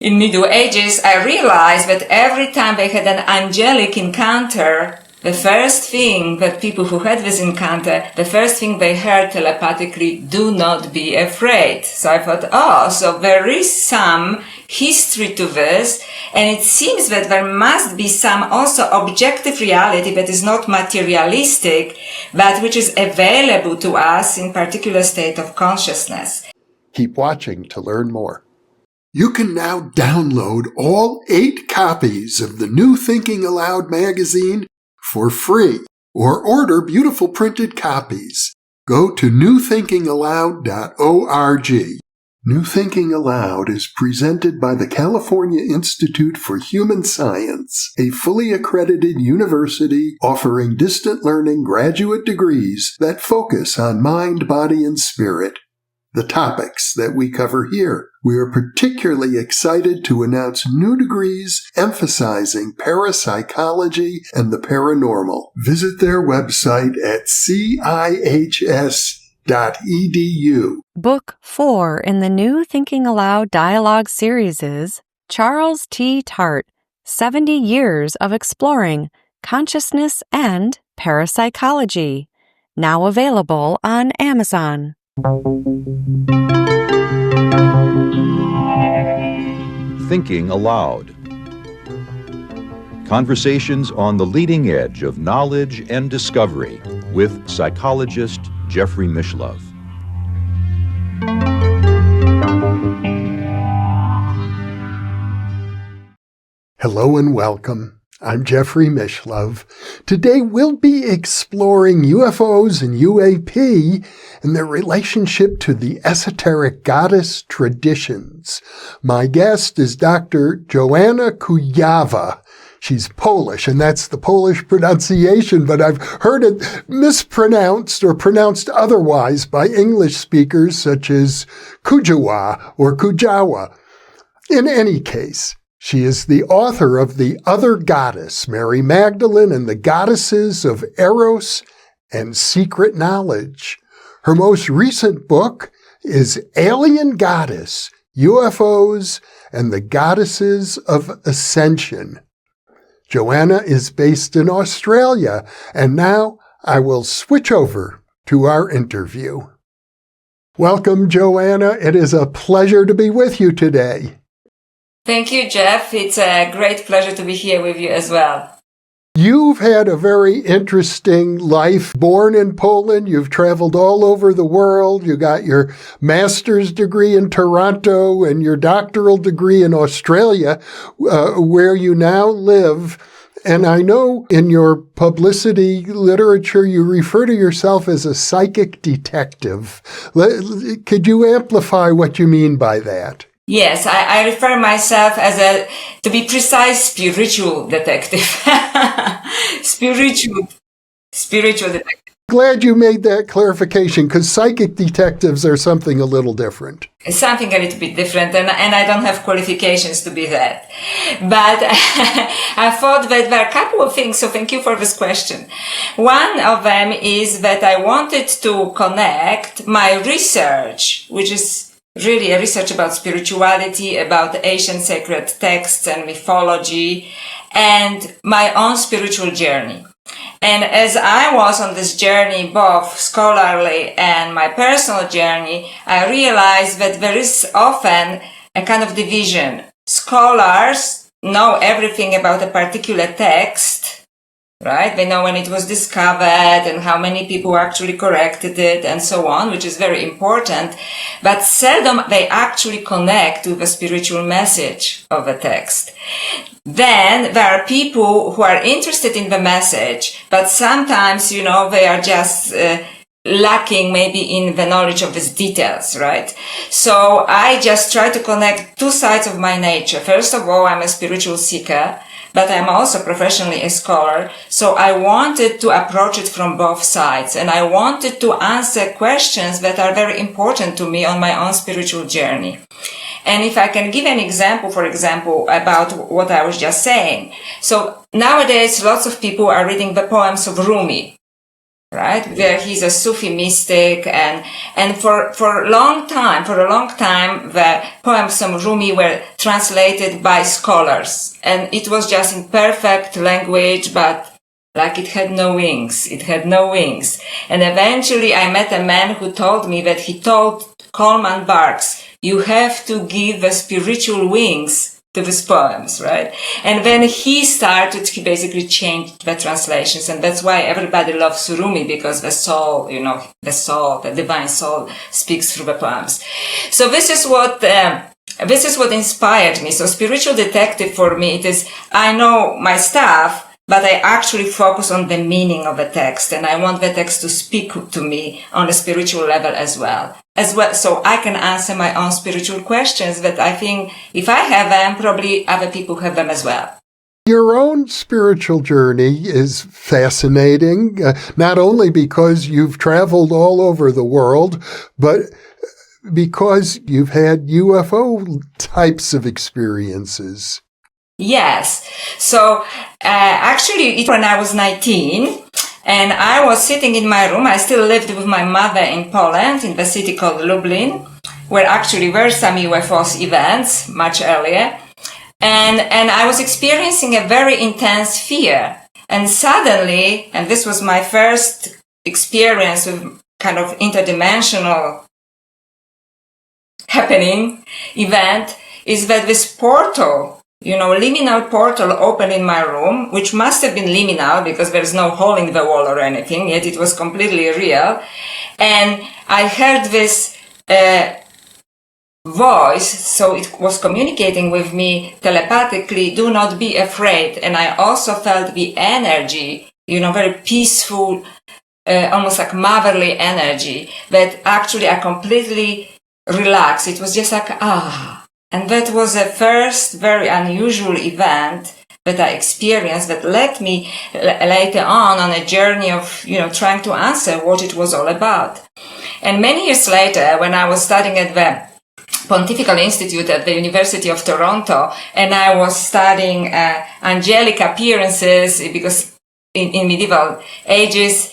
in Middle Ages, I realized that every time they had an angelic encounter, the first thing that people who had this encounter, the first thing they heard telepathically, do not be afraid. So I thought, so there is some history to this, and it seems that there must be some also objective reality that is not materialistic, but which is available to us in particular state of consciousness. Keep watching to learn more. You can now download all 8 copies of the New Thinking Aloud magazine for free, or order beautiful printed copies. Go to newthinkingaloud.org. New Thinking Aloud is presented by the California Institute for Human Science, a fully accredited university offering distant learning graduate degrees that focus on mind, body, and spirit. The topics that we cover here. We are particularly excited to announce new degrees emphasizing parapsychology and the paranormal. Visit their website at cihs.edu. Book 4 in the New Thinking Aloud dialogue series is Charles T. Tart, 70 Years of Exploring Consciousness and Parapsychology, now available on Amazon. Thinking Aloud. Conversations on the leading edge of knowledge and discovery with psychologist Jeffrey Mishlove. Hello and welcome. I'm Jeffrey Mishlove. Today we'll be exploring UFOs and UAP and their relationship to the esoteric goddess traditions. My guest is Dr. Joanna Kujawa. She's Polish, and that's the Polish pronunciation, but I've heard it mispronounced or pronounced otherwise by English speakers such as Kujawa or Kujawa. In any case, she is the author of The Other Goddess, Mary Magdalene and the Goddesses of Eros and Secret Knowledge. Her most recent book is Alien Goddess, UFOs and the Goddesses of Ascension. Joanna is based in Australia, and now I will switch over to our interview. Welcome, Joanna. It is a pleasure to be with you today. Thank you, Jeff. It's a great pleasure to be here with you as well. You've had a very interesting life. Born in Poland, you've traveled all over the world. You got your master's degree in Toronto and your doctoral degree in Australia, where you now live. And I know in your publicity literature, you refer to yourself as a psychic detective. Could you amplify what you mean by that? Yes, I refer myself as to be precise, spiritual detective. spiritual detective. Glad you made that clarification, because psychic detectives are something a little different. It's something a little bit different, and I don't have qualifications to be that. But I thought that there are a couple of things, so thank you for this question. One of them is that I wanted to connect my research, which is really a research about spirituality, about ancient sacred texts and mythology, and my own spiritual journey. And as I was on this journey, both scholarly and my personal journey, I realized that there is often a kind of division. Scholars know everything about a particular text, right? They know when it was discovered and how many people actually corrected it and so on, which is very important. But seldom they actually connect with the spiritual message of the text. Then there are people who are interested in the message, but sometimes, they are just lacking maybe in the knowledge of these details, right? So I just try to connect two sides of my nature. First of all, I'm a spiritual seeker, but I'm also professionally a scholar. So I wanted to approach it from both sides, and I wanted to answer questions that are very important to me on my own spiritual journey. And if I can give an example, for example, about what I was just saying. So nowadays, lots of people are reading the poems of Rumi, right? Where he's a Sufi mystic, and for a long time, the poems of Rumi were translated by scholars, and it was just in perfect language, but like it had no wings. And eventually I met a man who told me that he told Coleman Barks, you have to give the spiritual wings to these poems, right? And when he basically changed the translations, and that's why everybody loves Rumi, because the soul, the divine soul speaks through the poems. So this is what inspired me. So spiritual detective for me, it is, I know my stuff, but I actually focus on the meaning of the text, and I want the text to speak to me on a spiritual level as well, so I can answer my own spiritual questions that I think if I have them, probably other people have them as well. Your own spiritual journey is fascinating, not only because you've traveled all over the world, but because you've had UFO types of experiences. Yes. So actually, when I was 19, and I was sitting in my room, I still lived with my mother in Poland, in the city called Lublin, where actually were some UFOs events much earlier. And I was experiencing a very intense fear. And suddenly, and this was my first experience with kind of interdimensional happening event, is that this portal, liminal portal opened in my room, which must have been liminal because there's no hole in the wall or anything, yet it was completely real. And I heard this voice, so it was communicating with me telepathically, do not be afraid. And I also felt the energy, very peaceful, almost like motherly energy, that actually I completely relaxed. It was just like, And that was the first very unusual event that I experienced that led me later on a journey of, trying to answer what it was all about. And many years later, when I was studying at the Pontifical Institute at the University of Toronto, and I was studying angelic appearances, because in Middle Ages,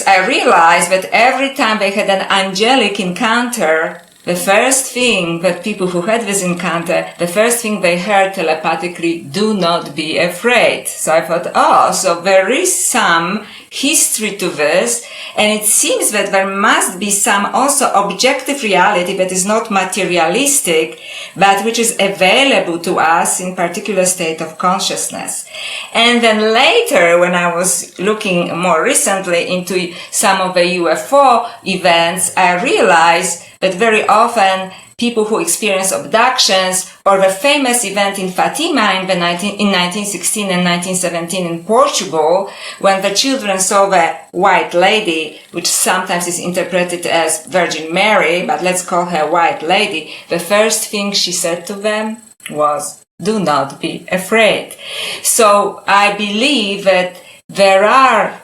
I realized that every time they had an angelic encounter, the first thing that people who had this encounter, the first thing they heard telepathically, do not be afraid. So I thought, so there is some history to this, and it seems that there must be some also objective reality that is not materialistic, but which is available to us in particular state of consciousness. And then later, when I was looking more recently into some of the UFO events, I realized that very often people who experience abductions, or the famous event in Fatima in 1916 and 1917 in Portugal, when the children saw the White Lady, which sometimes is interpreted as Virgin Mary, but let's call her White Lady, the first thing she said to them was, do not be afraid. So I believe that there are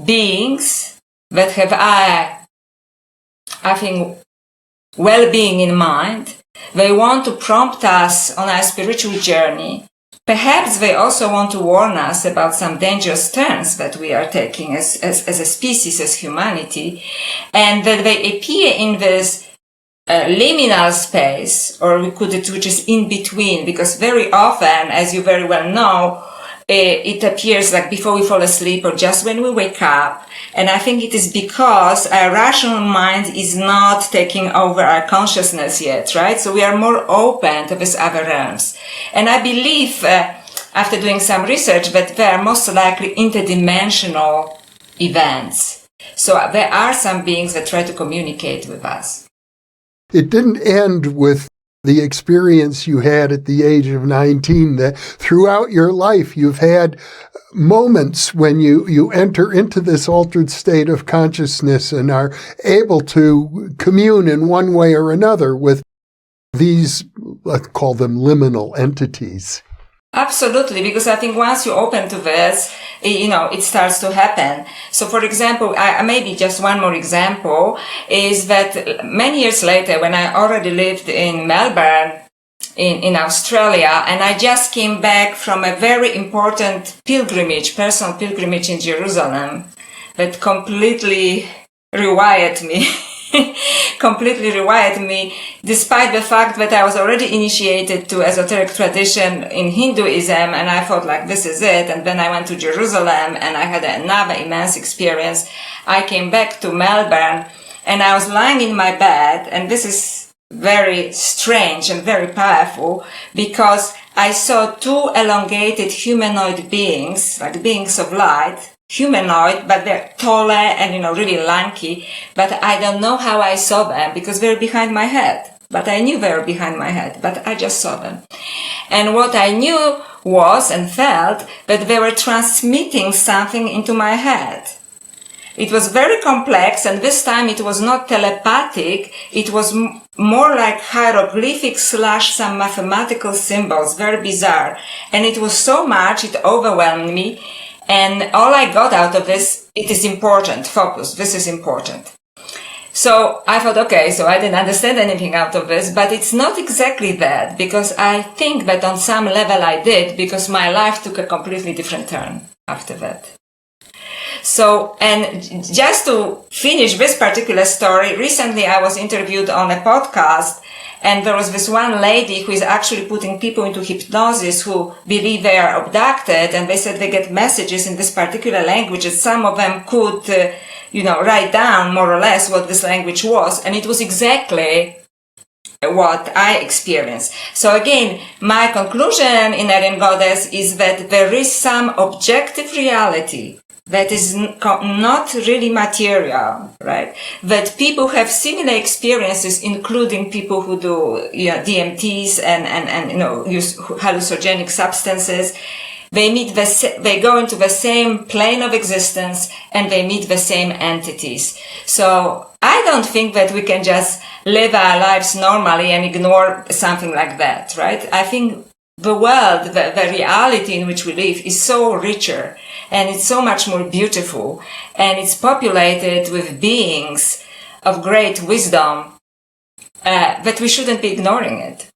beings that have I think well-being in mind. They want to prompt us on our spiritual journey. Perhaps they also want to warn us about some dangerous turns that we are taking as a species, as humanity, and that they appear in this liminal space, or which is in between, because very often, as you very well know, it appears like before we fall asleep or just when we wake up. And I think it is because our rational mind is not taking over our consciousness yet, right? So we are more open to these other realms. And I believe, after doing some research, that they are most likely interdimensional events. So there are some beings that try to communicate with us. It didn't end with the experience you had at the age of 19, that throughout your life you've had moments when you enter into this altered state of consciousness and are able to commune in one way or another with these, let's call them liminal entities. Absolutely, because I think once you open to this, it starts to happen. So, for example, maybe just one more example is that many years later, when I already lived in Melbourne, in Australia, and I just came back from a very important pilgrimage, personal pilgrimage in Jerusalem, that completely rewired me. Despite the fact that I was already initiated to esoteric tradition in Hinduism, and I thought like, this is it. And then I went to Jerusalem and I had another immense experience. I came back to Melbourne and I was lying in my bed, and this is very strange and very powerful, because I saw two elongated humanoid beings, like beings of light, humanoid, but they're taller and, really lanky. But I don't know how I saw them, because they're behind my head. But I knew they were behind my head, but I just saw them. And what I knew was and felt that they were transmitting something into my head. It was very complex, and this time it was not telepathic. It was more like hieroglyphic / some mathematical symbols, very bizarre. And it was so much, it overwhelmed me. And all I got out of this, it is important, focus, this is important. So I thought, okay, so I didn't understand anything out of this, but it's not exactly that, because I think that on some level I did, because my life took a completely different turn after that. So, and just to finish this particular story, recently I was interviewed on a podcast, and there was this one lady who is actually putting people into hypnosis who believe they are abducted, and they said they get messages in this particular language, and some of them could, write down more or less what this language was, and it was exactly what I experienced. So again, my conclusion in Aryan Goddess is that there is some objective reality that is not really material, right? That people have similar experiences, including people who do DMTs and use hallucinogenic substances. They go into the same plane of existence, and they meet the same entities. So I don't think that we can just live our lives normally and ignore something like that, right? I think the world, the reality in which we live is so richer, and it's so much more beautiful, and it's populated with beings of great wisdom, that we shouldn't be ignoring it.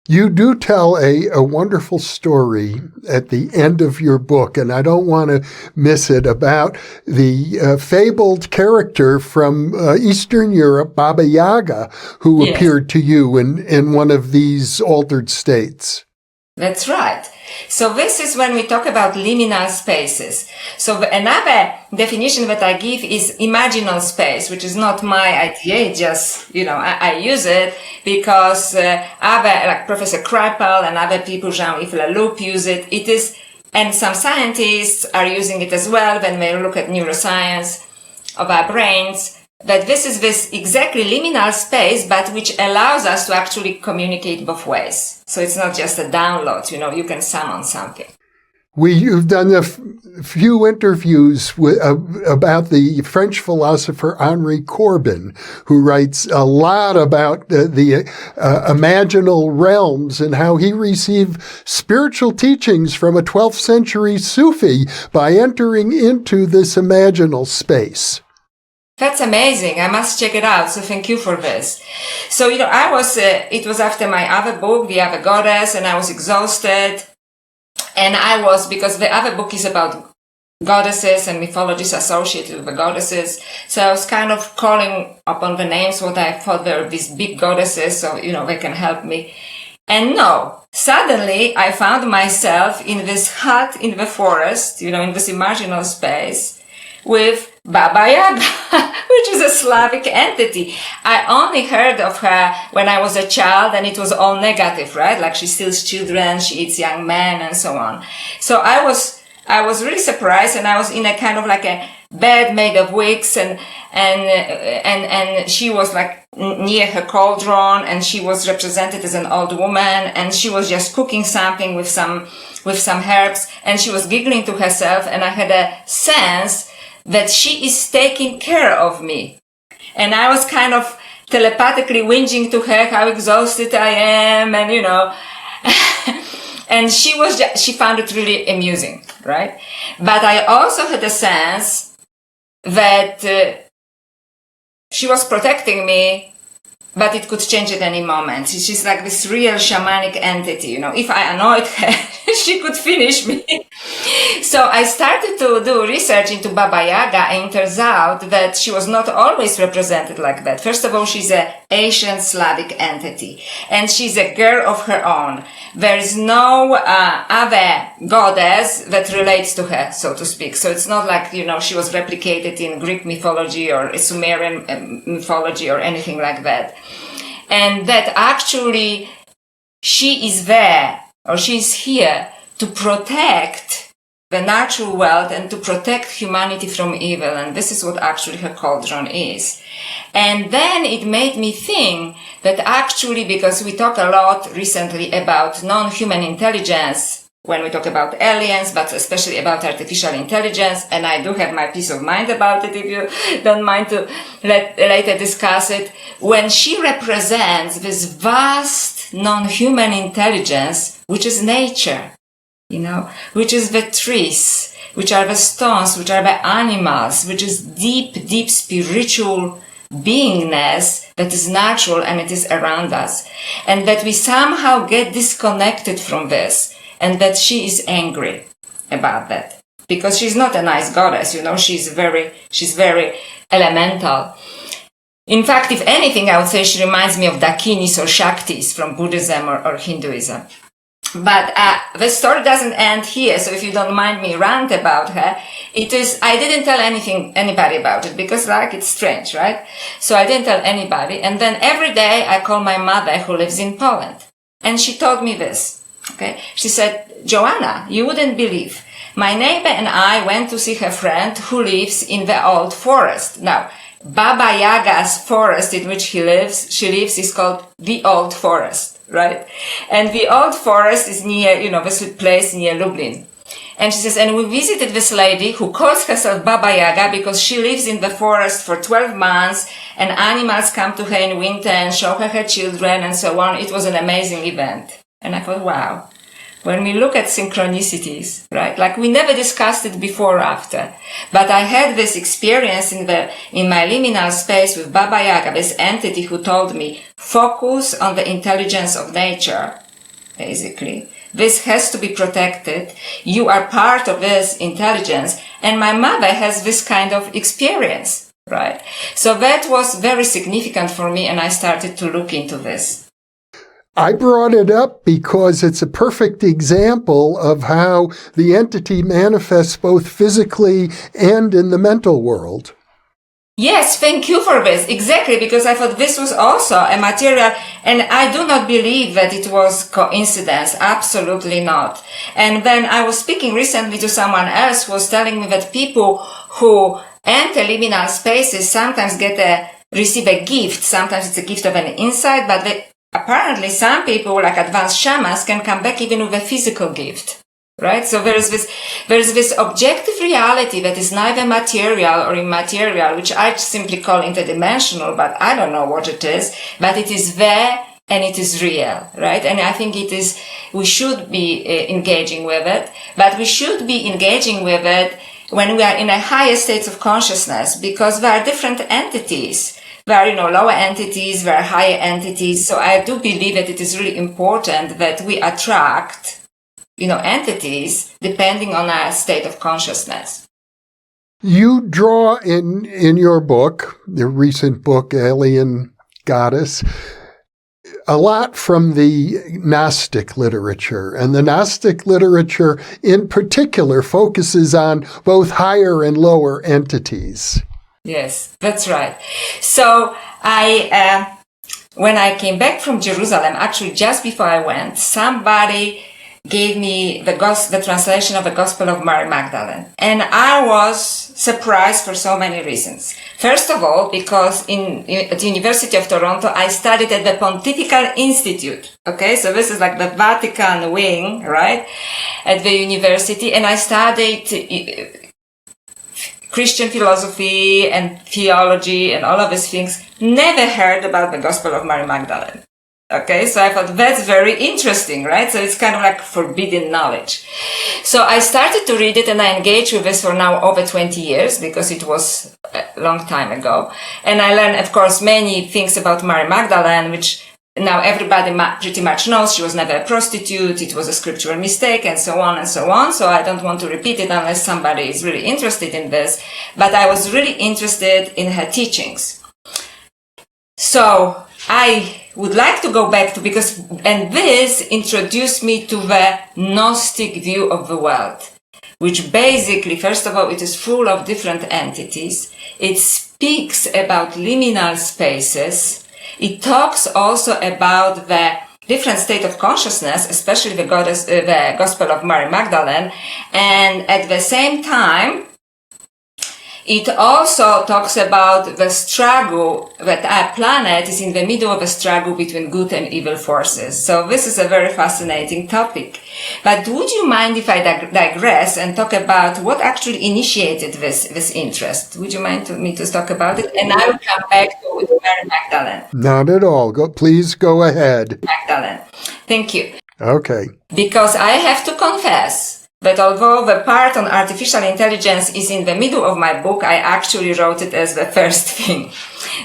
You do tell a wonderful story at the end of your book, and I don't want to miss it, about the fabled character from Eastern Europe, Baba Yaga, who appeared to you in one of these altered states. That's right. So this is when we talk about liminal spaces. So another definition that I give is imaginal space, which is not my idea. It's just, I use it because other, like Professor Kreipel and other people, Jean-Yves Leloup, use it. It is, and some scientists are using it as well when they look at neuroscience of our brains, that this is this exactly liminal space, but which allows us to actually communicate both ways. So it's not just a download, you can summon something. You've done a few interviews about the French philosopher Henri Corbin, who writes a lot about the imaginal realms and how he received spiritual teachings from a 12th century Sufi by entering into this imaginal space. That's amazing. I must check it out. So thank you for this. So, it was after my other book, The Other Goddess, and I was exhausted. And because the other book is about goddesses and mythologies associated with the goddesses. So I was kind of calling upon the names, what I thought were these big goddesses, so, they can help me. And no, suddenly I found myself in this hut in the forest, in this imaginal space, with Baba Yaga, which is a Slavic entity. I only heard of her when I was a child, and it was all negative, right? Like she steals children, she eats young men, and so on. So I was really surprised, and I was in a kind of like a bed made of wicks, and she was like near her cauldron, and she was represented as an old woman, and she was just cooking something with some herbs, and she was giggling to herself, and I had a sense that she is taking care of me. And I was kind of telepathically whinging to her how exhausted I am, and and she found it really amusing, right? But I also had a sense that she was protecting me but it could change at any moment. She's like this real shamanic entity, you know. If I annoyed her, she could finish me. So I started to do research into Baba Yaga, and it turns out that she was not always represented like that. First of all, she's an Asian Slavic entity, and she's a girl of her own. There is no other goddess that relates to her, so to speak. So it's not like, you know, she was replicated in Greek mythology or Sumerian mythology or anything like that. And that actually she is there, or she's here to protect the natural world and to protect humanity from evil. And this is what actually her cauldron is. And then it made me think that actually, because we talk a lot recently about non-human intelligence, when we talk about aliens, but especially about artificial intelligence, and I do have my peace of mind about it if you don't mind to later discuss it, when she represents this vast non-human intelligence, which is nature, you know, which is the trees, which are the stones, which are the animals, which is deep, deep spiritual beingness that is natural and it is around us. And that we somehow get disconnected from this, and that she is angry about that. Because she's not a nice goddess, you know, she's very elemental. In fact, if anything, I would say she reminds me of Dakinis or Shaktis from Buddhism or Hinduism. But the story doesn't end here, so if you don't mind me rant about her, I didn't tell anybody about it, because like, it's strange, right? So I didn't tell anybody, and then every day I call my mother who lives in Poland, and she told me this, okay? She said, Joanna, you wouldn't believe, my neighbor and I went to see her friend who lives in the old forest. Now, Baba Yaga's forest in which she lives is called the Old Forest, right? And the Old Forest is near, you know, this place near Lublin. And she says, and we visited this lady who calls herself Baba Yaga because she lives in the forest for 12 months and animals come to her in winter and show her children and so on. It was an amazing event. And I thought, wow. When we look at synchronicities, right? Like we never discussed it before or after, but I had this experience in my liminal space with Baba Yaga, this entity who told me, focus on the intelligence of nature, basically. This has to be protected. You are part of this intelligence. And my mother has this kind of experience, right? So that was very significant for me, and I started to look into this. I brought it up because it's a perfect example of how the entity manifests both physically and in the mental world. Yes, thank you for this. Exactly, because I thought this was also a material, and I do not believe that it was coincidence. Absolutely not. And then I was speaking recently to someone else who was telling me that people who enter liminal spaces sometimes receive a gift. Sometimes it's a gift of an insight, but apparently some people, like advanced shamans, can come back even with a physical gift. Right? So there is this objective reality that is neither material or immaterial, which I simply call interdimensional, but I don't know what it is, but it is there and it is real, right? And I think we should be engaging with it, but we should be engaging with it when we are in a higher state of consciousness, because there are different entities. There are, lower entities, there are higher entities. So I do believe that it is really important that we attract entities depending on our state of consciousness. You draw in your book, the recent book, Alien Goddess, a lot from the Gnostic literature. And the Gnostic literature in particular focuses on both higher and lower entities. Yes, that's right. So when I came back from Jerusalem, actually just before I went, somebody gave me the translation of the Gospel of Mary Magdalene. And I was surprised for so many reasons. First of all, because at the University of Toronto, I studied at the Pontifical Institute. Okay, so this is like the Vatican wing, right, at the university. And I studied Christian philosophy and theology and all of these things. Never heard about the Gospel of Mary Magdalene. Okay, so I thought that's very interesting, right? So it's kind of like forbidden knowledge. So I started to read it and I engaged with this for now over 20 years because it was a long time ago. And I learned, of course, many things about Mary Magdalene, which now everybody pretty much knows. She was never a prostitute. It was a scriptural mistake and so on and so on. So I don't want to repeat it unless somebody is really interested in this. But I was really interested in her teachings. So I would like to go back to and this introduced me to the Gnostic view of the world, which basically, first of all, it is full of different entities. It speaks about liminal spaces. It talks also about the different state of consciousness, especially the Gospel of Mary Magdalene, and at the same time, it also talks about the struggle that our planet is in the middle of a struggle between good and evil forces. So this is a very fascinating topic. But would you mind if I digress and talk about what actually initiated this interest? Would you mind me to talk about it? And I will come back to Mary Magdalene. Not at all. Please go ahead. Magdalene. Thank you. Okay. Because I have to confess that although the part on artificial intelligence is in the middle of my book, I actually wrote it as the first thing.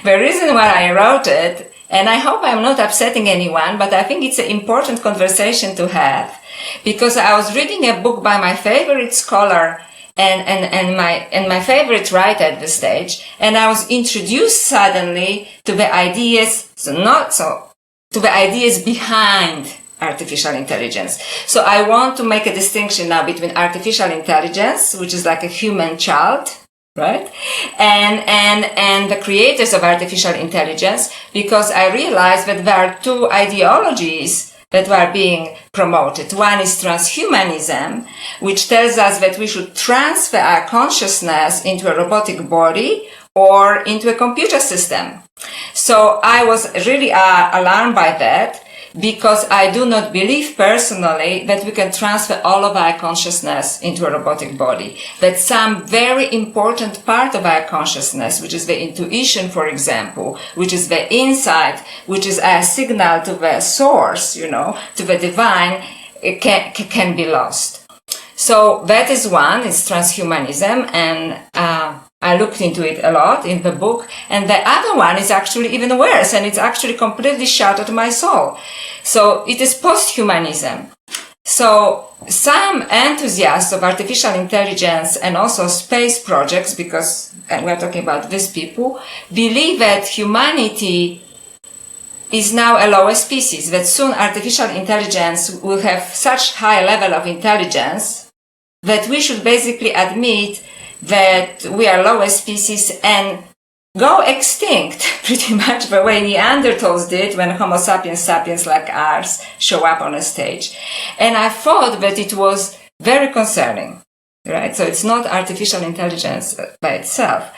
The reason why I wrote it, and I hope I'm not upsetting anyone, but I think it's an important conversation to have, because I was reading a book by my favorite scholar and my favorite writer at this stage, and I was introduced suddenly to the ideas, to the ideas behind artificial intelligence. So I want to make a distinction now between artificial intelligence, which is like a human child, right? And the creators of artificial intelligence, because I realized that there are two ideologies that were being promoted. One is transhumanism, which tells us that we should transfer our consciousness into a robotic body or into a computer system. So I was really alarmed by that, because I do not believe personally that we can transfer all of our consciousness into a robotic body. That some very important part of our consciousness, which is the intuition, for example, which is the insight, which is a signal to the source, to the divine, it can be lost. So that is one, it's transhumanism, and I looked into it a lot in the book, and the other one is actually even worse, and it's actually completely shattered my soul. So it is post-humanism. So some enthusiasts of artificial intelligence and also space projects, because we're talking about these people, believe that humanity is now a lower species, that soon artificial intelligence will have such high level of intelligence that we should basically admit that we are lower species and go extinct pretty much the way Neanderthals did when Homo sapiens like ours show up on a stage. And I thought that it was very concerning, right? So it's not artificial intelligence by itself,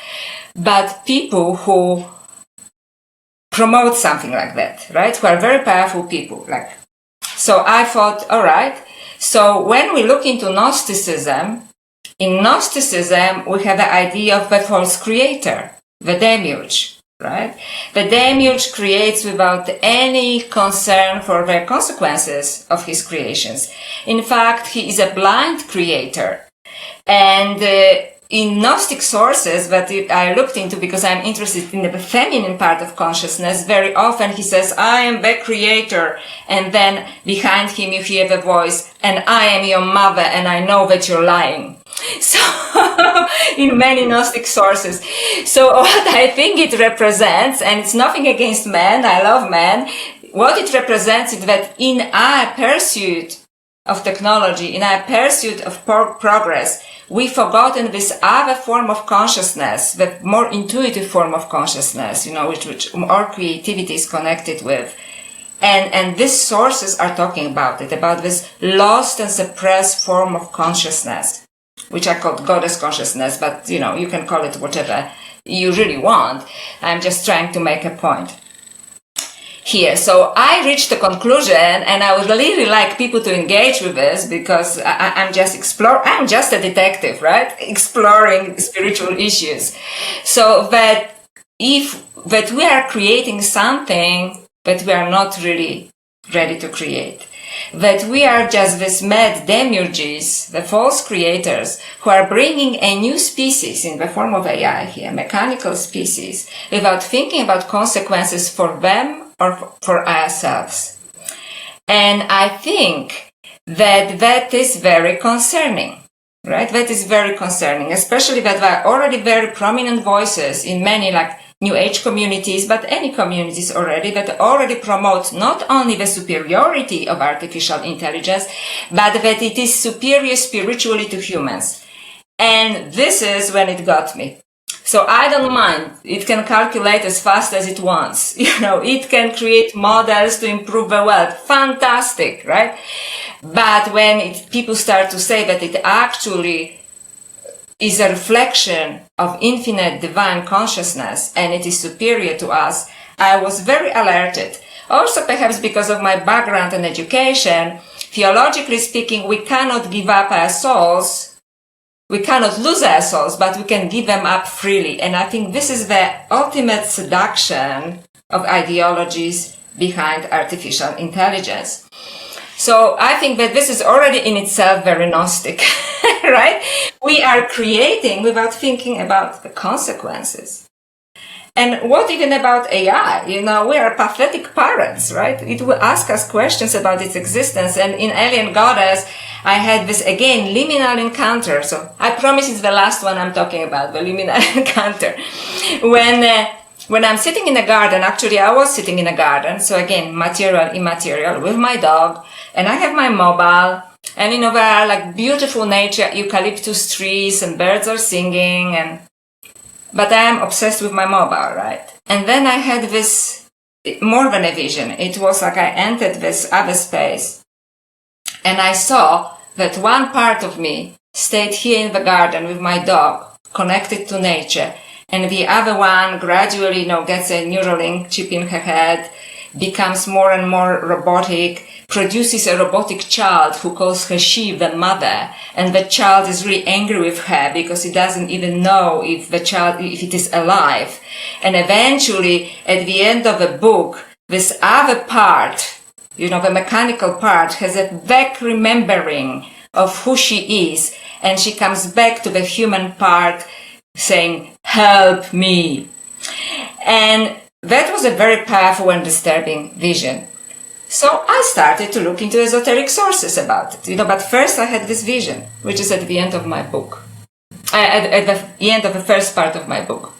but people who promote something like that, right? Who are very powerful people. So I thought, all right. So when we look into Gnosticism, in Gnosticism, we have the idea of the false creator, the demiurge, right? The demiurge creates without any concern for the consequences of his creations. In fact, he is a blind creator. And in Gnostic sources that I looked into, because I'm interested in the feminine part of consciousness, very often he says, I am the creator. And then behind him you hear the voice, and I am your mother, and I know that you're lying. So, in many Gnostic sources. So what I think it represents, and it's nothing against men, I love men, what it represents is that in our pursuit of technology, in our pursuit of progress, we've forgotten this other form of consciousness, the more intuitive form of consciousness, which our creativity is connected with. And these sources are talking about it, about this lost and suppressed form of consciousness, which I call goddess consciousness, but, you can call it whatever you really want. I'm just trying to make a point here. So I reached a conclusion, and I would really like people to engage with this, because I'm just a detective, right? Exploring spiritual issues. So that we are creating something but we are not really ready to create. That we are just these mad demiurges, the false creators, who are bringing a new species in the form of AI here, mechanical species, without thinking about consequences for them or for ourselves. And I think that is very concerning, right? That is very concerning, especially that there are already very prominent voices in many New Age communities, but any communities already that already promote not only the superiority of artificial intelligence, but that it is superior spiritually to humans. And this is when it got me. So I don't mind. It can calculate as fast as it wants. It can create models to improve the world. Fantastic, right? But when people start to say that it actually is a reflection of infinite divine consciousness and it is superior to us, I was very alerted. Also perhaps because of my background and education, theologically speaking, we cannot give up our souls. We cannot lose our souls, but we can give them up freely. And I think this is the ultimate seduction of ideologies behind artificial intelligence. So I think that this is already in itself very Gnostic, right? We are creating without thinking about the consequences. And what even about AI? We are pathetic parents, right? It will ask us questions about its existence. And in Alien Goddess, I had this, again, liminal encounter. So I promise it's the last one I'm talking about, the liminal encounter. When I'm sitting in a garden, actually I was sitting in a garden, so again, material, immaterial, with my dog, and I have my mobile, and there are beautiful nature, eucalyptus trees, and birds are singing, but I am obsessed with my mobile, right? And then I had this, more than a vision. It was like I entered this other space, and I saw that one part of me stayed here in the garden with my dog, connected to nature, and the other one gradually, gets a Neuralink chip in her head, becomes more and more robotic, produces a robotic child who calls her she, the mother, and the child is really angry with her because he doesn't even know if it is alive. And eventually, at the end of the book, this other part, the mechanical part, has a vague remembering of who she is, and she comes back to the human part, saying, "Help me." And that was a very powerful and disturbing vision. So I started to look into esoteric sources about it, but first I had this vision, which is at the end of my book, at the end of the first part of my book.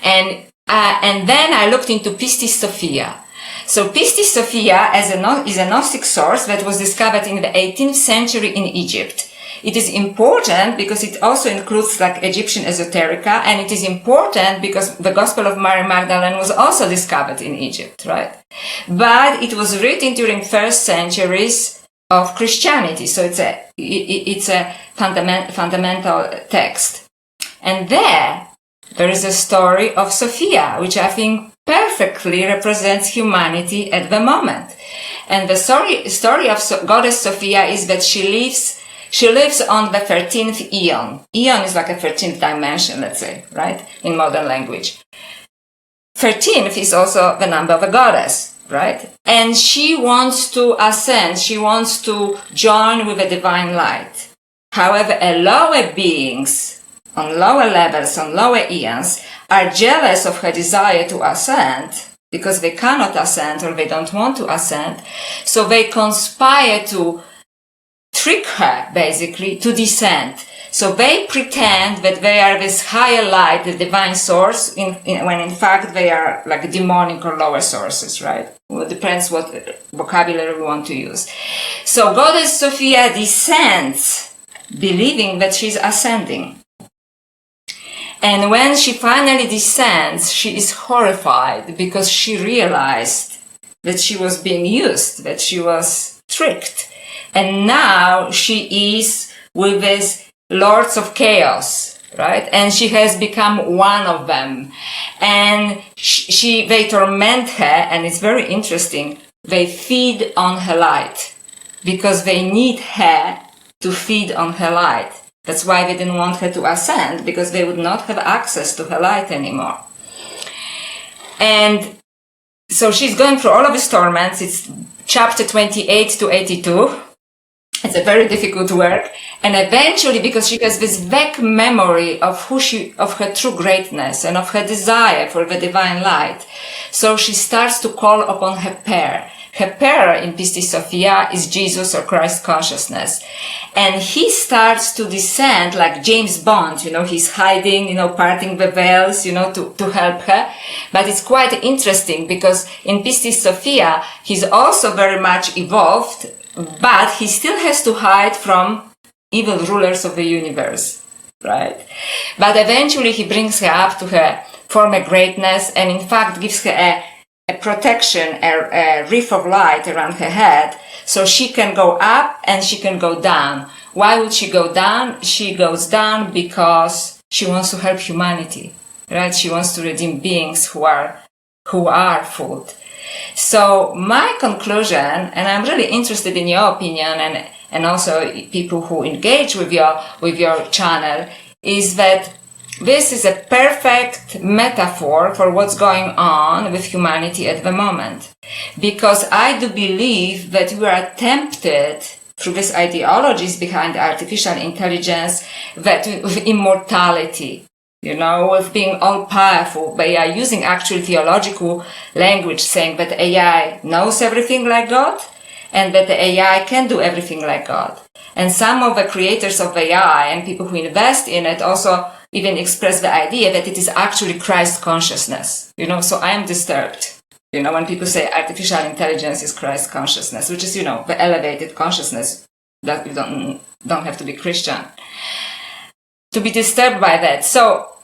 And then I looked into Pistis Sophia. So Pistis Sophia is a Gnostic source that was discovered in the 18th century in Egypt. It is important because it also includes Egyptian esoterica, and it is important because the Gospel of Mary Magdalene was also discovered in Egypt, right? But it was written during first centuries of Christianity, so it's a fundamental text. And there is a story of Sophia, which I think perfectly represents humanity at the moment. And the story of Goddess Sophia is that she lives on the 13th eon. Eon is like a 13th dimension, let's say, right? In modern language. 13th is also the number of a goddess, right? And she wants to ascend. She wants to join with the divine light. However, lower beings on lower levels, on lower eons, are jealous of her desire to ascend because they cannot ascend or they don't want to ascend. So they conspire to trick her, basically, to descend. So they pretend that they are this higher light, the divine source, when in fact they are demonic or lower sources, right? Well, it depends what vocabulary we want to use. So Goddess Sophia descends, believing that she's ascending. And when she finally descends, she is horrified because she realized that she was being used, that she was tricked. And now she is with these lords of chaos, right? And she has become one of them. And they torment her, and it's very interesting. They feed on her light because they need her to feed on her light. That's why they didn't want her to ascend, because they would not have access to her light anymore. And So she's going through all of his torments. It's chapter 28 to 82. It's a very difficult work. And eventually, because she has this vague memory of of her true greatness and of her desire for the divine light. So she starts to call upon her pair. Her pair in Pistis Sophia is Jesus or Christ consciousness. And he starts to descend like James Bond, he's hiding, parting the veils, to help her. But it's quite interesting because in Pistis Sophia, he's also very much evolved, but he still has to hide from evil rulers of the universe, right? But eventually he brings her up to her former greatness and in fact gives her a protection, a reef of light around her head, so she can go up and she can go down. Why would she go down? She goes down because she wants to help humanity, right? She wants to redeem beings who are fooled. So my conclusion, and I'm really interested in your opinion and also people who engage with your channel, is that this is a perfect metaphor for what's going on with humanity at the moment. Because I do believe that we are tempted through these ideologies behind artificial intelligence, that with immortality, with being all powerful. They are using actual theological language saying that AI knows everything like God and that the AI can do everything like God. And some of the creators of AI and people who invest in it also even express the idea that it is actually Christ consciousness, so I am disturbed, when people say artificial intelligence is Christ consciousness, which is, the elevated consciousness that you don't have to be Christian to be disturbed by that. So,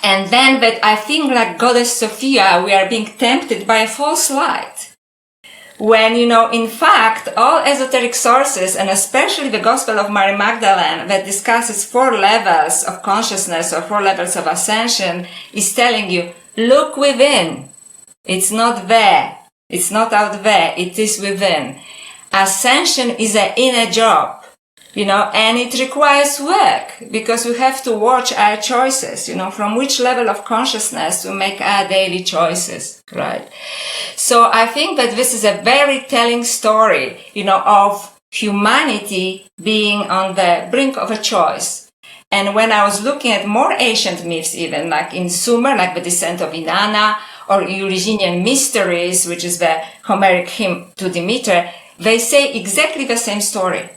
and then that I think like Goddess Sophia, we are being tempted by a false light. When, in fact, all esoteric sources, and especially the Gospel of Mary Magdalene that discusses 4 levels of consciousness or 4 levels of ascension, is telling you, look within. It's not there. It's not out there. It is within. Ascension is an inner job. And it requires work because we have to watch our choices, from which level of consciousness we make our daily choices, right? So I think that this is a very telling story, of humanity being on the brink of a choice. And when I was looking at more ancient myths, even like in Sumer, like the descent of Inanna, or Eleusinian mysteries, which is the Homeric hymn to Demeter, they say exactly the same story.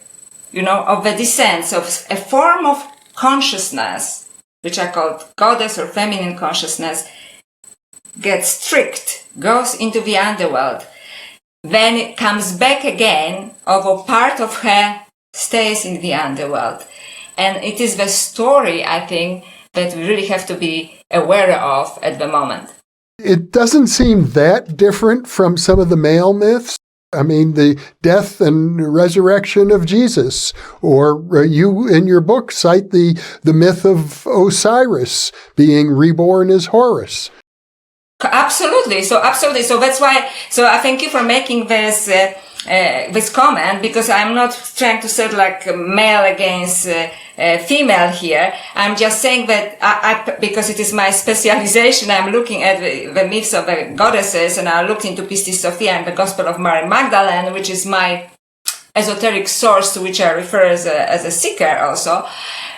Of the descent of a form of consciousness, which I call goddess or feminine consciousness, gets tricked, goes into the underworld, then it comes back again, or part of her stays in the underworld. And it is the story, I think, that we really have to be aware of at the moment. It doesn't seem that different from some of the male myths. I mean, the death and resurrection of Jesus, or you in your book cite the myth of Osiris being reborn as Horus. Absolutely. So that's why. So I thank you for making this comment, because I'm not trying to say like male against female here. I'm just saying that I because it is my specialization, I'm looking at the myths of the goddesses, and I looked into Pistis Sophia and the Gospel of Mary Magdalene, which is my esoteric source to which I refer as a seeker also.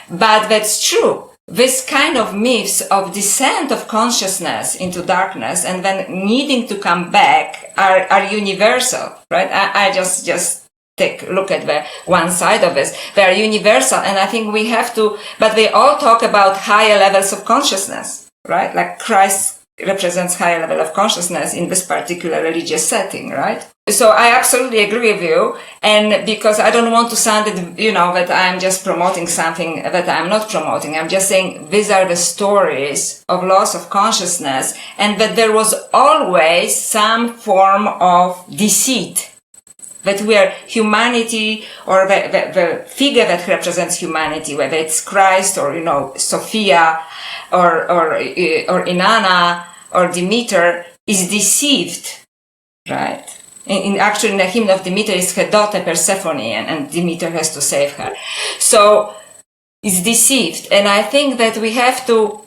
But that's true. This kind of myths of descent of consciousness into darkness and then needing to come back are universal, right? I just take a look at the one side of this. They are universal, and I think we have to, but they all talk about higher levels of consciousness, right? Like Christ represents higher level of consciousness in this particular religious setting, right? So I absolutely agree with you, and because I don't want to sound it, that I'm just promoting something that I'm not promoting. I'm just saying these are the stories of loss of consciousness, and that there was always some form of deceit. That we are humanity, or the figure that represents humanity, whether it's Christ or, Sophia or Inanna or Demeter, is deceived, right? Actually, in the hymn of Demeter, is her daughter Persephone, and Demeter has to save her. So, it's deceived. And I think that we have to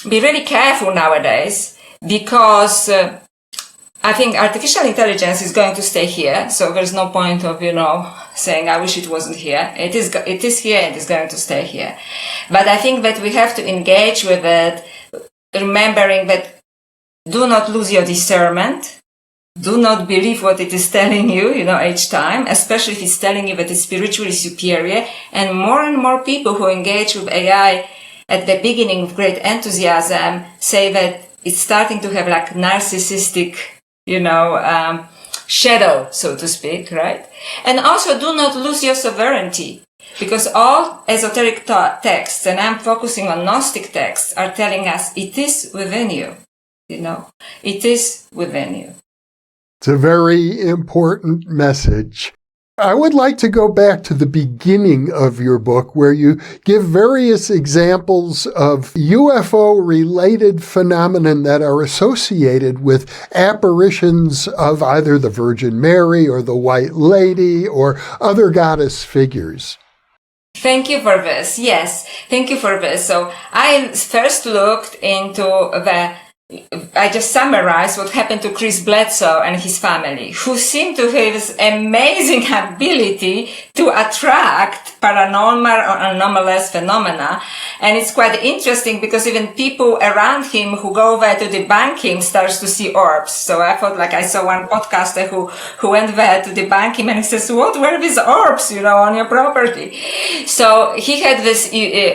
be really careful nowadays, because I think artificial intelligence is going to stay here, so there's no point of, saying, I wish it wasn't here. It is here, it is going to stay here. But I think that we have to engage with it, remembering that do not lose your discernment. Do not believe what it is telling you, each time, especially if it's telling you that it's spiritually superior. And more people who engage with AI at the beginning with great enthusiasm say that it's starting to have like narcissistic, shadow, so to speak, right? And also do not lose your sovereignty, because all esoteric texts, and I'm focusing on Gnostic texts, are telling us it is within you, it is within you. It's a very important message. I would like to go back to the beginning of your book where you give various examples of UFO-related phenomenon that are associated with apparitions of either the Virgin Mary or the White Lady or other goddess figures. Thank you for this. Yes, thank you for this. So I first looked into I just summarized what happened to Chris Bledsoe and his family, who seem to have this amazing ability to attract paranormal or anomalous phenomena. And it's quite interesting because even people around him who go there to debunk him starts to see orbs. So I thought, I saw one podcaster who went there to debunk him and he says, what were these orbs, on your property? So he had this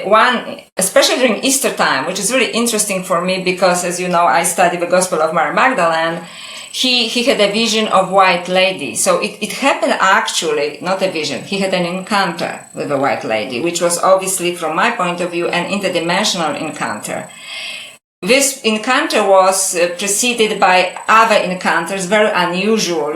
one, especially during Easter time, which is really interesting for me because, as you know, I studied the Gospel of Mary Magdalene. He had a vision of White Lady. So it happened actually, not a vision. He had an encounter with the White Lady, which was obviously, from my point of view, an interdimensional encounter. This encounter was preceded by other encounters, very unusual,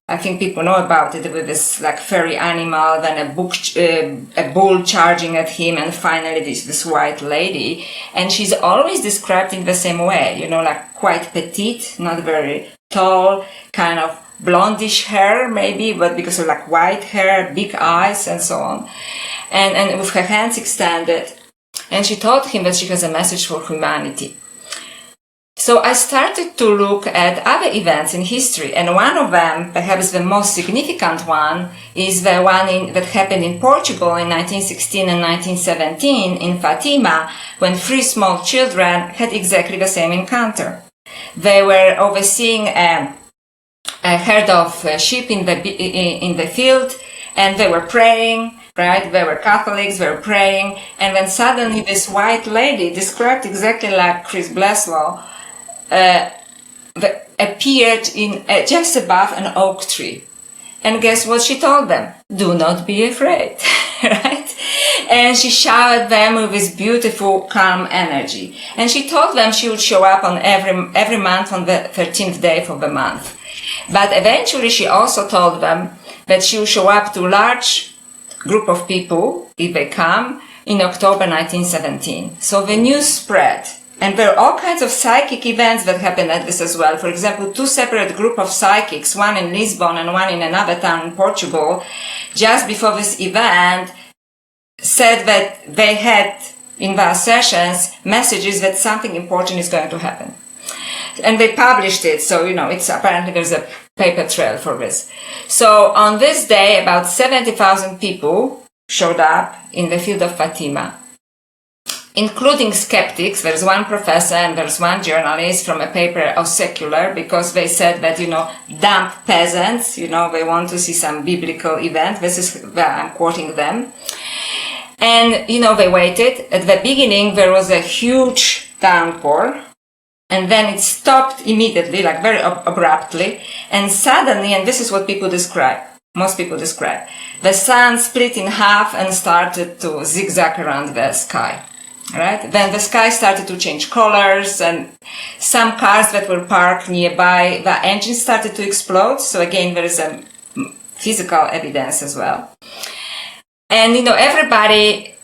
I think people know about it, with this fairy animal, then a bull charging at him, and finally this white lady. And she's always described in the same way, quite petite, not very tall, kind of blondish hair maybe, but because of white hair, big eyes and so on. And with her hands extended. And she told him that she has a message for humanity. So I started to look at other events in history, and one of them, perhaps the most significant one, is the one that happened in Portugal in 1916 and 1917 in Fatima, when 3 small children had exactly the same encounter. They were overseeing a herd of sheep in the field, and they were praying. Right? They were Catholics, they were praying, and then suddenly this white lady, described exactly like Chris Bledsoe, appeared just above an oak tree. And guess what she told them? Do not be afraid, right? And she showered them with this beautiful, calm energy. And she told them she would show up on every month on the 13th day of the month. But eventually she also told them that she would show up to large group of people, if they come, in October 1917. So the news spread. And there are all kinds of psychic events that happened at this as well. For example, 2 separate groups of psychics, one in Lisbon and one in another town in Portugal, just before this event, said that they had in their sessions messages that something important is going to happen. And they published it, so, it's apparently there's a paper trail for this. So on this day, about 70,000 people showed up in the field of Fatima, including skeptics. There's one professor and there's one journalist from a paper of Secular, because they said that, dumb peasants, they want to see some biblical event. This is where I'm quoting them. And, they waited. At the beginning, there was a huge downpour. And then it stopped immediately, very abruptly. And suddenly, and this is what most people describe, the sun split in half and started to zigzag around the sky. Right? Then the sky started to change colors, and some cars that were parked nearby, the engines started to explode. So again, there is a physical evidence as well. And, everybody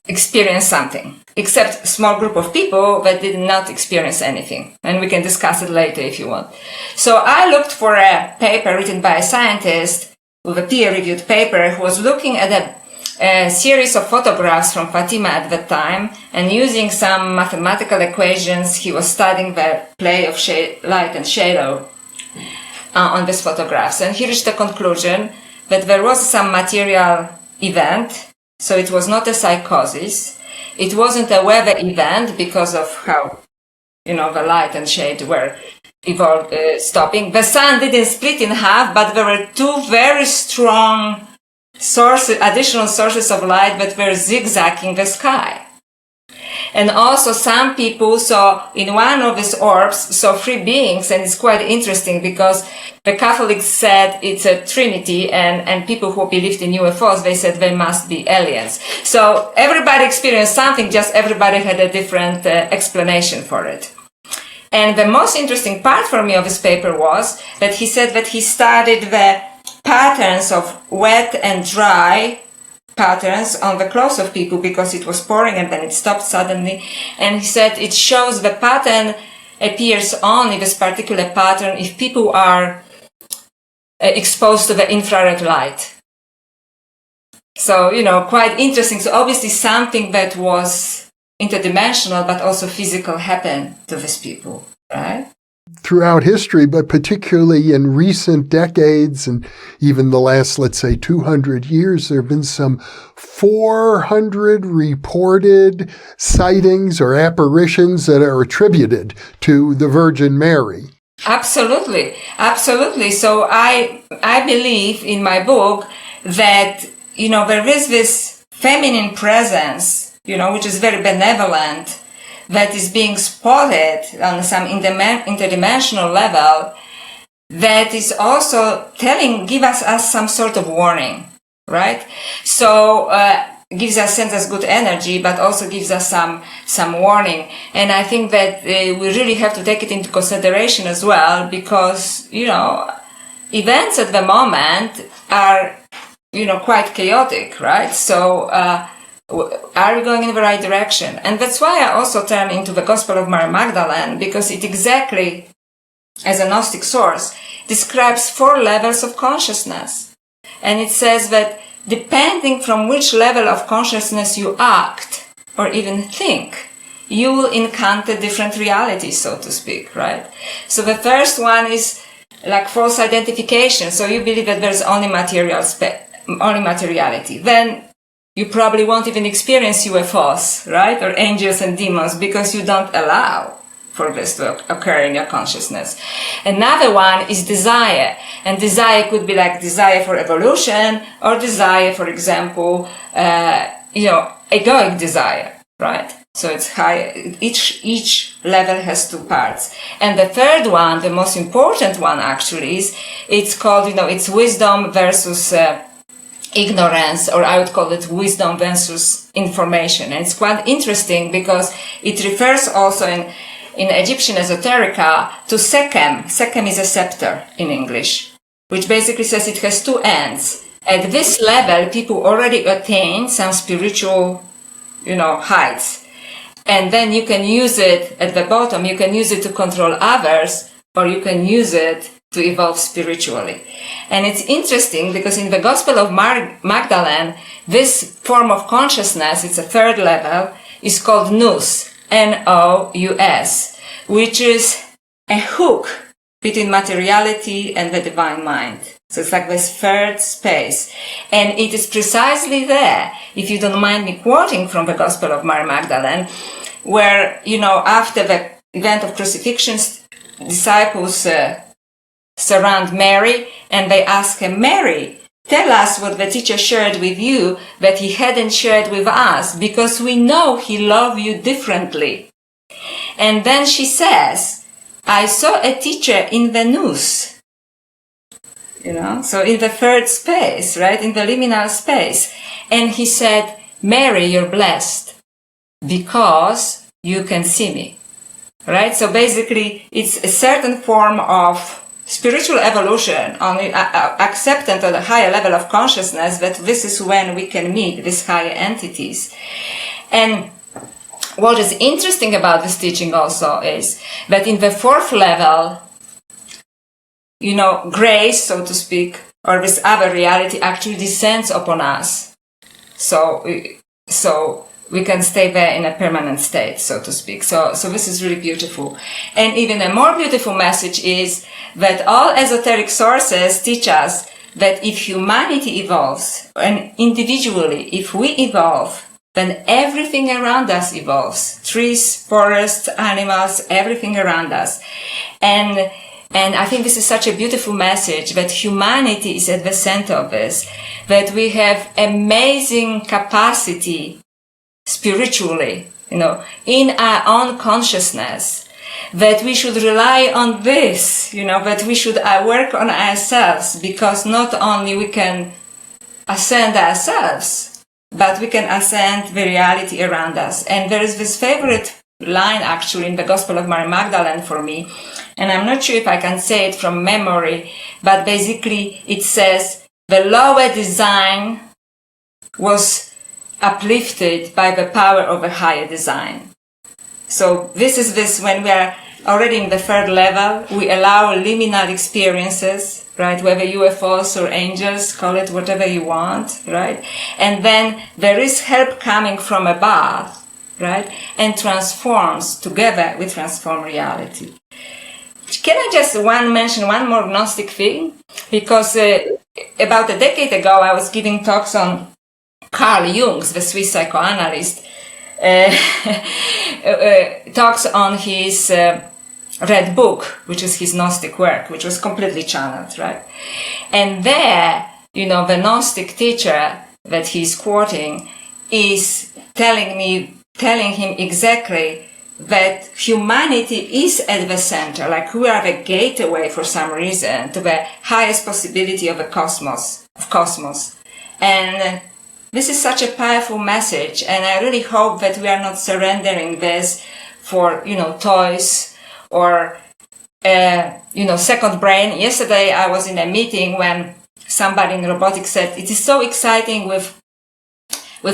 experienced something, except a small group of people that did not experience anything. And we can discuss it later if you want. So I looked for a paper written by a scientist, with a peer-reviewed paper, who was looking at a series of photographs from Fatima at the time, and using some mathematical equations, he was studying the play of light and shadow on these photographs. And he reached the conclusion that there was some material event, so it was not a psychosis. It wasn't a weather event because of how, the light and shade were stopping. The sun didn't split in half, but there were two very strong additional sources of light that were zigzagging the sky. And also some people saw in one of these orbs, saw three beings, and it's quite interesting because the Catholics said it's a trinity, and people who believed in UFOs, they said they must be aliens. So everybody experienced something, just everybody had a different explanation for it. And the most interesting part for me of this paper was that he said that he studied the patterns of wet and dry patterns on the clothes of people because it was pouring and then it stopped suddenly. And he said it shows the pattern appears only, this particular pattern, if people are exposed to the infrared light. So, quite interesting. So obviously something that was interdimensional but also physical happened to these people, right? Throughout history, but particularly in recent decades and even the last, let's say, 200 years, there have been some 400 reported sightings or apparitions that are attributed to the Virgin Mary. Absolutely. So I believe in my book that, there is this feminine presence, which is very benevolent, that is being spotted on some interdimensional level, that is also give us some sort of warning, right? So, gives us, sends us good energy, but also gives us some warning. And I think that we really have to take it into consideration as well, because, events at the moment are, quite chaotic, right? So, are we going in the right direction? And that's why I also turn into the Gospel of Mary Magdalene, because it exactly, as a Gnostic source, describes 4 levels of consciousness. And it says that depending from which level of consciousness you act or even think, you will encounter different realities, so to speak, right? So the first one is like false identification. So you believe that there's only materiality. Then you probably won't even experience UFOs, right? Or angels and demons, because you don't allow for this to occur in your consciousness. Another one is desire. And desire could be like desire for evolution, or desire, for example, egoic desire, right? So it's high. Each level has 2 parts. And the third one, the most important one actually, it's called, it's wisdom versus ignorance, or I would call it wisdom versus information. And it's quite interesting because it refers also in Egyptian esoterica to Sekhem. Sekhem is a scepter in English, which basically says it has 2 ends. At this level, people already attain some spiritual, heights. And then you can use it at the bottom, you can use it to control others, or you can use it to evolve spiritually. And it's interesting because in the Gospel of Magdalene, this form of consciousness, it's a 3rd level, is called nous, N-O-U-S, which is a hook between materiality and the divine mind. So it's like this 3rd space. And it is precisely there, if you don't mind me quoting from the Gospel of Mary Magdalene, where, after the event of crucifixion, disciples surround Mary and they ask her, Mary, tell us what the teacher shared with you that he hadn't shared with us, because we know he loved you differently. And then she says, I saw a teacher in the nous, so in the 3rd space, right, in the liminal space. And he said, Mary, you're blessed because you can see me, right? So basically, it's a certain form of spiritual evolution, only acceptance at a higher level of consciousness, that this is when we can meet these higher entities. And what is interesting about this teaching also is that in the 4th level, grace, so to speak, or this other reality actually descends upon us. So we can stay there in a permanent state, so to speak. So this is really beautiful. And even a more beautiful message is that all esoteric sources teach us that if humanity evolves, and individually, if we evolve, then everything around us evolves. Trees, forests, animals, everything around us. And I think this is such a beautiful message that humanity is at the center of this, that we have amazing capacity spiritually, in our own consciousness, that we should rely on this, that we should work on ourselves, because not only we can ascend ourselves, but we can ascend the reality around us. And there is this favorite line actually in the Gospel of Mary Magdalene for me, and I'm not sure if I can say it from memory, but basically it says, the lower design was uplifted by the power of a higher design. So this is when we are already in the third level, we allow liminal experiences, right? Whether UFOs or angels, call it whatever you want, right? And then there is help coming from above, right? And together we transform reality. Can I just mention one more Gnostic thing? Because about a decade ago, I was giving talks on Carl Jung's, the Swiss psychoanalyst, talks on his Red Book, which is his Gnostic work, which was completely channeled, right? And there, the Gnostic teacher that he's quoting is telling him exactly that humanity is at the center, like we are the gateway for some reason to the highest possibility of a cosmos. And this is such a powerful message, and I really hope that we are not surrendering this for, toys or, second brain. Yesterday I was in a meeting when somebody in robotics said, it is so exciting with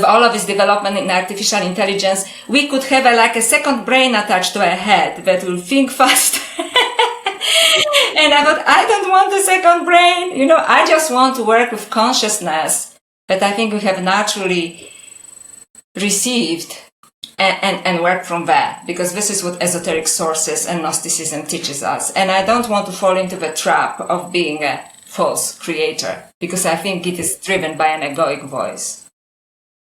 all of this development in artificial intelligence, we could have a second brain attached to our head that will think fast. And I thought, I don't want a second brain. I just want to work with consciousness that I think we have naturally received and work from there, because this is what esoteric sources and Gnosticism teaches us. And I don't want to fall into the trap of being a false creator, because I think it is driven by an egoic voice.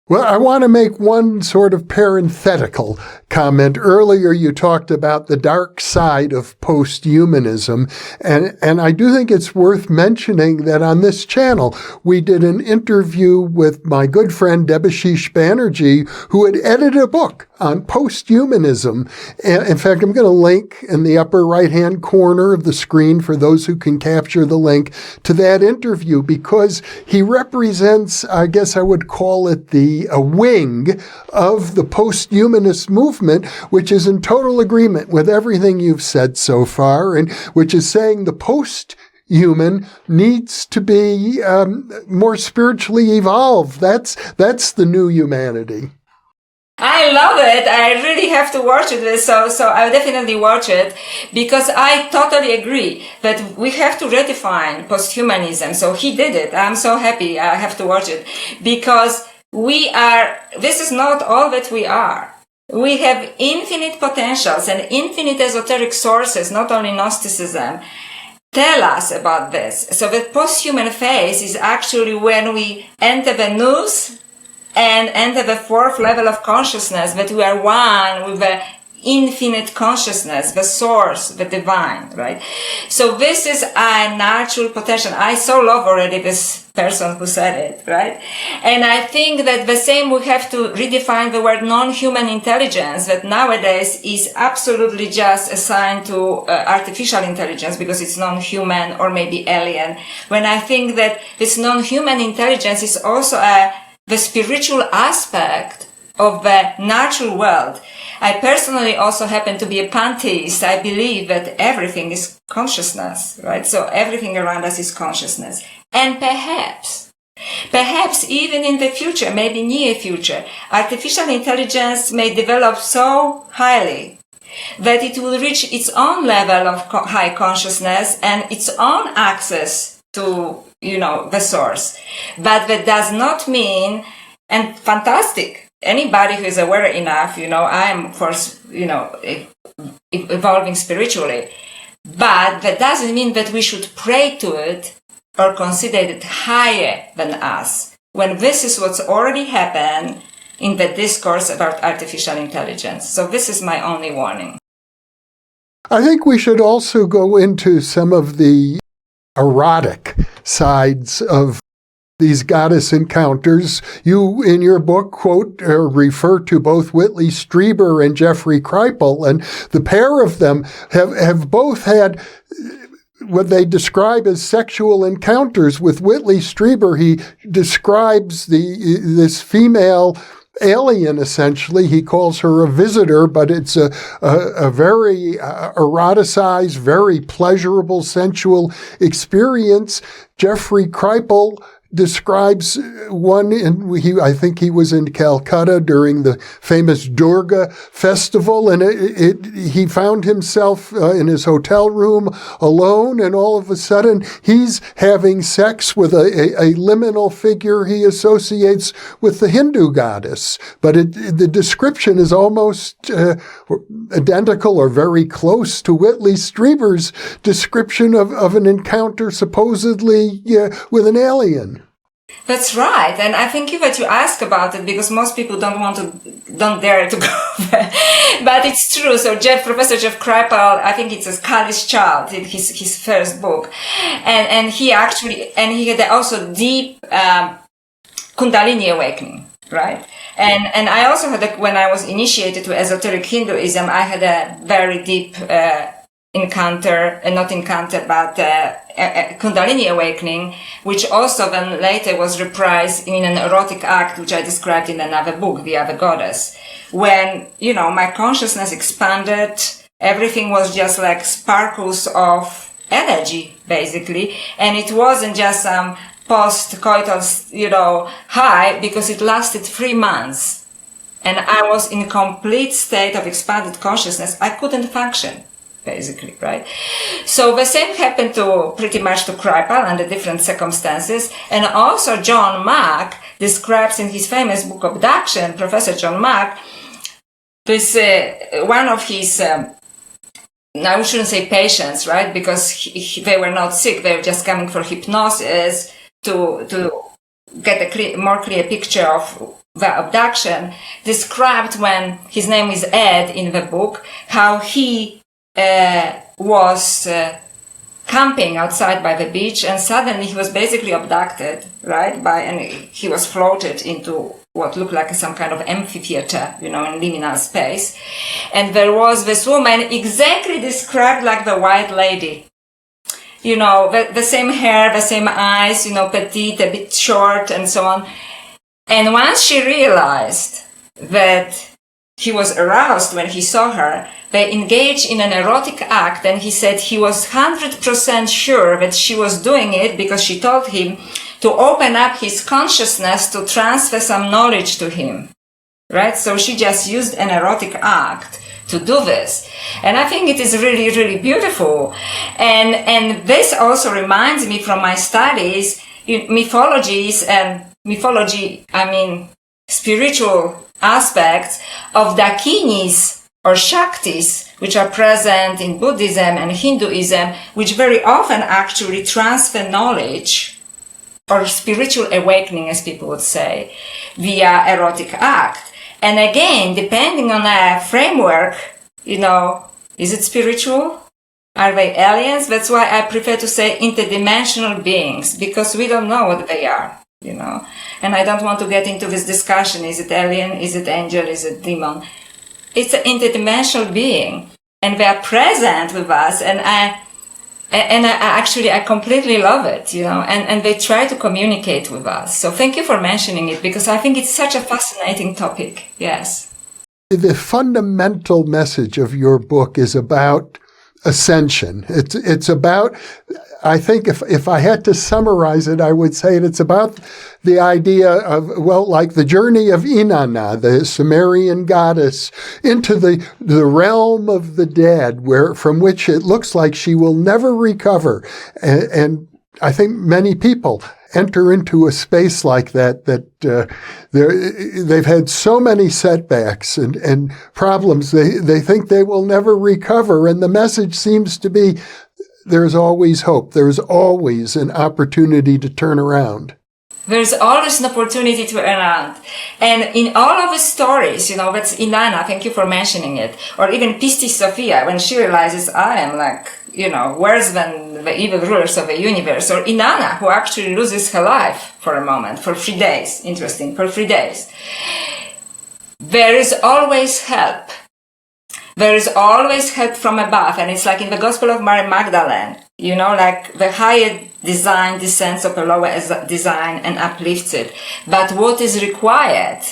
Well, I want to make one sort of parenthetical comment. Earlier, you talked about the dark side of post-humanism, and I do think it's worth mentioning that on this channel, we did an interview with my good friend Debashish Banerjee, who had edited a book on post-humanism. And in fact, I'm going to link in the upper right-hand corner of the screen for those who can capture the link to that interview, because he represents, I guess I would call it a wing of the post-humanist movement, which is in total agreement with everything you've said so far, and which is saying the post-human needs to be more spiritually evolved. That's the new humanity. I love it. I really have to watch it. So I'll definitely watch it, because I totally agree that we have to redefine post-humanism. So he did it. I'm so happy I have to watch it, because this is not all that we are. We have infinite potentials, and infinite esoteric sources, not only Gnosticism, tell us about this. So the post-human phase is actually when we enter the nous and enter the fourth level of consciousness, that we are one with the infinite consciousness, the source, the divine, right? So this is a natural potential. I so love already this person who said it, right? And I think that the same, we have to redefine the word non-human intelligence, that nowadays is absolutely just assigned to artificial intelligence because it's non-human or maybe alien. When I think that this non-human intelligence is also the spiritual aspect of the natural world. I personally also happen to be a pantheist. I believe that everything is consciousness, right? So everything around us is consciousness. And perhaps even in the future, maybe near future, artificial intelligence may develop so highly that it will reach its own level of high consciousness and its own access to, the source. But that does not mean and fantastic. Anybody who is aware enough, I am, of course, evolving spiritually. But that doesn't mean that we should pray to it or consider it higher than us, when this is what's already happened in the discourse about artificial intelligence. So this is my only warning. I think we should also go into some of the erotic sides of these goddess encounters. You, in your book, quote, refer to both Whitley Strieber and Jeffrey Kripal, and the pair of them have both had what they describe as sexual encounters. With Whitley Strieber, he describes this female alien, essentially. He calls her a visitor, but it's a very eroticized, very pleasurable, sensual experience. Jeffrey Kripal describes one, I think he was in Calcutta during the famous Durga festival, and he found himself in his hotel room alone, and all of a sudden he's having sex with a liminal figure he associates with the Hindu goddess. But the description is almost identical or very close to Whitley Strieber's description of an encounter supposedly with an alien. That's right, and I thank you that you ask about it, because most people don't dare to go there. But it's true. So Professor Jeff Kripal, I think it's a Kali's Child, his first book, and he had also deep Kundalini awakening, right? And I also had when I was initiated to esoteric Hinduism, I had a very deep Kundalini awakening, which also then later was reprised in an erotic act, which I described in another book, The Other Goddess. When, my consciousness expanded, everything was just like sparkles of energy, basically. And it wasn't just some post-coital, high, because it lasted 3 months. And I was in a complete state of expanded consciousness. I couldn't function, basically, right? So the same happened pretty much to Kripal under different circumstances. And also John Mack describes in his famous book Abduction, Professor John Mack, this, one of his, now we shouldn't say patients, right? Because they were not sick. They were just coming for hypnosis to get a more clear picture of the abduction, described when his name is Ed in the book, how he was camping outside by the beach, and suddenly he was basically abducted, right? And he was floated into what looked like some kind of amphitheater, in liminal space. And there was this woman exactly described like the White Lady. The same hair, the same eyes, petite, a bit short, and so on. And once she realized that he was aroused when he saw her, they engaged in an erotic act, and he said he was 100% sure that she was doing it because she told him to open up his consciousness to transfer some knowledge to him, right? So she just used an erotic act to do this. And I think it is really, really beautiful. And this also reminds me from my studies in mythology, spiritual aspects of Dakinis or Shaktis, which are present in Buddhism and Hinduism, which very often actually transfer knowledge or spiritual awakening, as people would say, via erotic act. And again, depending on a framework, is it spiritual? Are they aliens? That's why I prefer to say interdimensional beings, because we don't know what they are, And I don't want to get into this discussion. Is it alien? Is it angel? Is it demon? It's an interdimensional being, and they are present with us. And I completely love it, and they try to communicate with us. So thank you for mentioning it, because I think it's such a fascinating topic. Yes. The fundamental message of your book is about ascension. It's about, I think if I had to summarize it, I would say it's about the idea of, like the journey of Inanna, the Sumerian goddess, into the realm of the dead, from which it looks like she will never recover. And I think many people enter into a space like that they've had so many setbacks and problems, they think they will never recover. And the message seems to be, there's always hope. There's always an opportunity to turn around. There's always an opportunity to turn around. And in all of the stories, that's Inanna, thank you for mentioning it, or even Pistis Sophia, when she realizes, I am worse than the evil rulers of the universe, or Inanna, who actually loses her life for a moment, for 3 days. Interesting, for 3 days. There is always help. There is always help from above, and it's like in the Gospel of Mary Magdalene, like the higher design descends upon lower design and uplifts it. But what is required?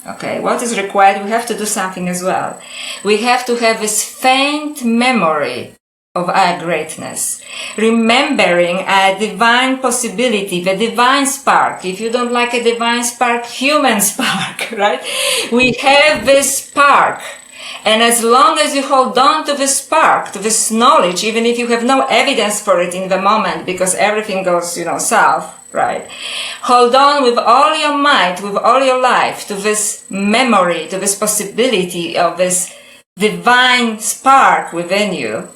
Okay, what is required? We have to do something as well. We have to have this faint memory of our greatness, remembering a divine possibility, the divine spark. If you don't like a divine spark, human spark, right? We have this spark. And as long as you hold on to this spark, to this knowledge, even if you have no evidence for it in the moment, because everything goes, south, right? Hold on with all your might, with all your life, to this memory, to this possibility of this divine spark within you.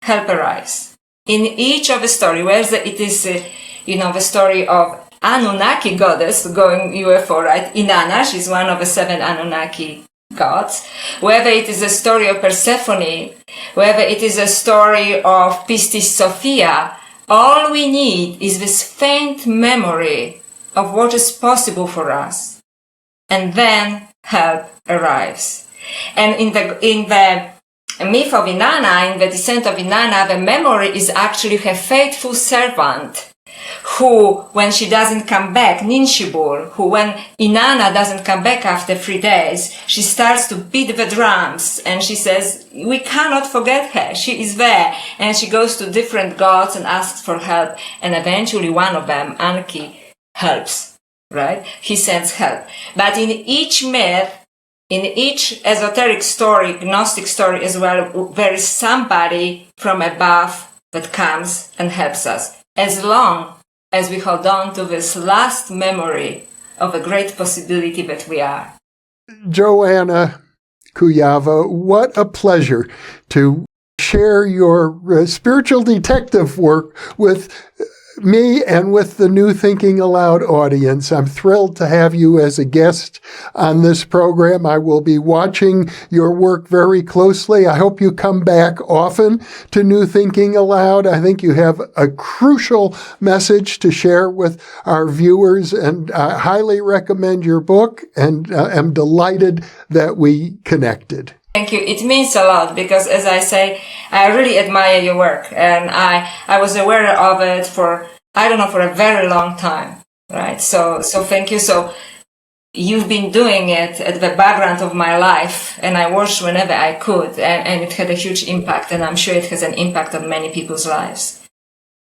Help arise. In each of the story, whether it is, the story of Anunnaki goddess going UFO, right? Inanna, she's one of the 7 Anunnaki gods, whether it is a story of Persephone, whether it is a story of Pistis Sophia, all we need is this faint memory of what is possible for us. And then help arrives. And in the myth of Inanna, in the descent of Inanna, the memory is actually her faithful servant, who, when she doesn't come back, Ninshibur, who when Inanna doesn't come back after 3 days, she starts to beat the drums and she says, we cannot forget her, she is there. And she goes to different gods and asks for help, and eventually one of them, Anki, helps, right? He sends help. But in each myth, in each esoteric story, Gnostic story as well, there is somebody from above that comes and helps us, as long as we hold on to this last memory of a great possibility that we are. Joanna Kujawa, what a pleasure to share your spiritual detective work with me and with the New Thinking Aloud audience. I'm thrilled to have you as a guest on this program. I will be watching your work very closely. I hope you come back often to New Thinking Aloud. I think you have a crucial message to share with our viewers, and I highly recommend your book, and am delighted that we connected. Thank you. It means a lot because, as I say, I really admire your work, and I was aware of it for a very long time, right? So thank you. So you've been doing it at the background of my life, and I watched whenever I could, and it had a huge impact, and I'm sure it has an impact on many people's lives.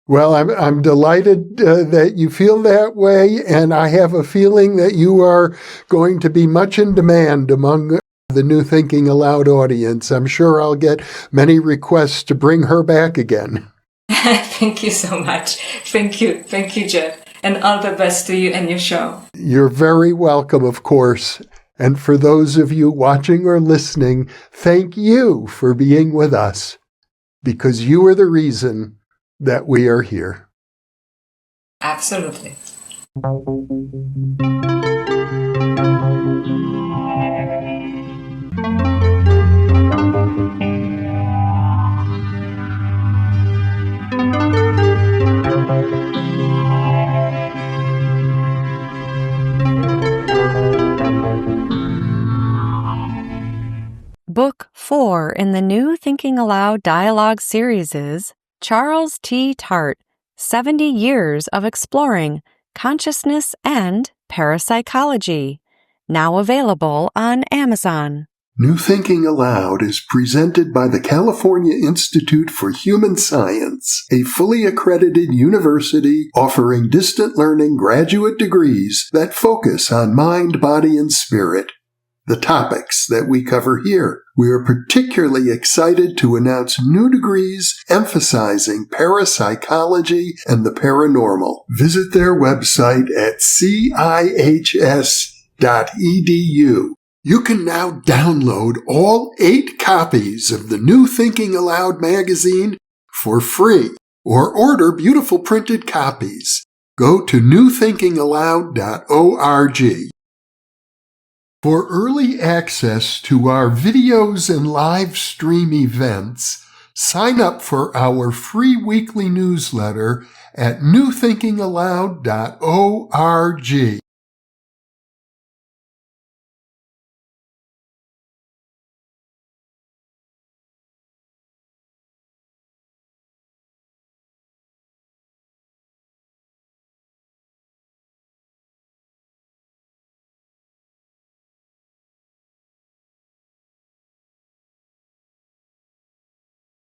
Well, I'm delighted that you feel that way, and I have a feeling that you are going to be much in demand among the New Thinking Aloud audience. I'm sure I'll get many requests to bring her back again. Thank you so much. Thank you. Thank you, Jeff. And all the best to you and your show. You're very welcome, of course. And for those of you watching or listening, thank you for being with us, because you are the reason that we are here. Absolutely. Book 4 in the New Thinking Aloud dialogue series is Charles T. Tart, 70 Years of Exploring Consciousness and Parapsychology, now available on Amazon. New Thinking Aloud is presented by the California Institute for Human Science, a fully accredited university offering distant learning graduate degrees that focus on mind, body, and spirit. the topics that we cover here. We are particularly excited to announce new degrees emphasizing parapsychology and the paranormal. Visit their website at cihs.edu. You can now download all 8 copies of the New Thinking Aloud magazine for free, or order beautiful printed copies. Go to newthinkingaloud.org. For early access to our videos and live stream events, sign up for our free weekly newsletter at newthinkingaloud.org.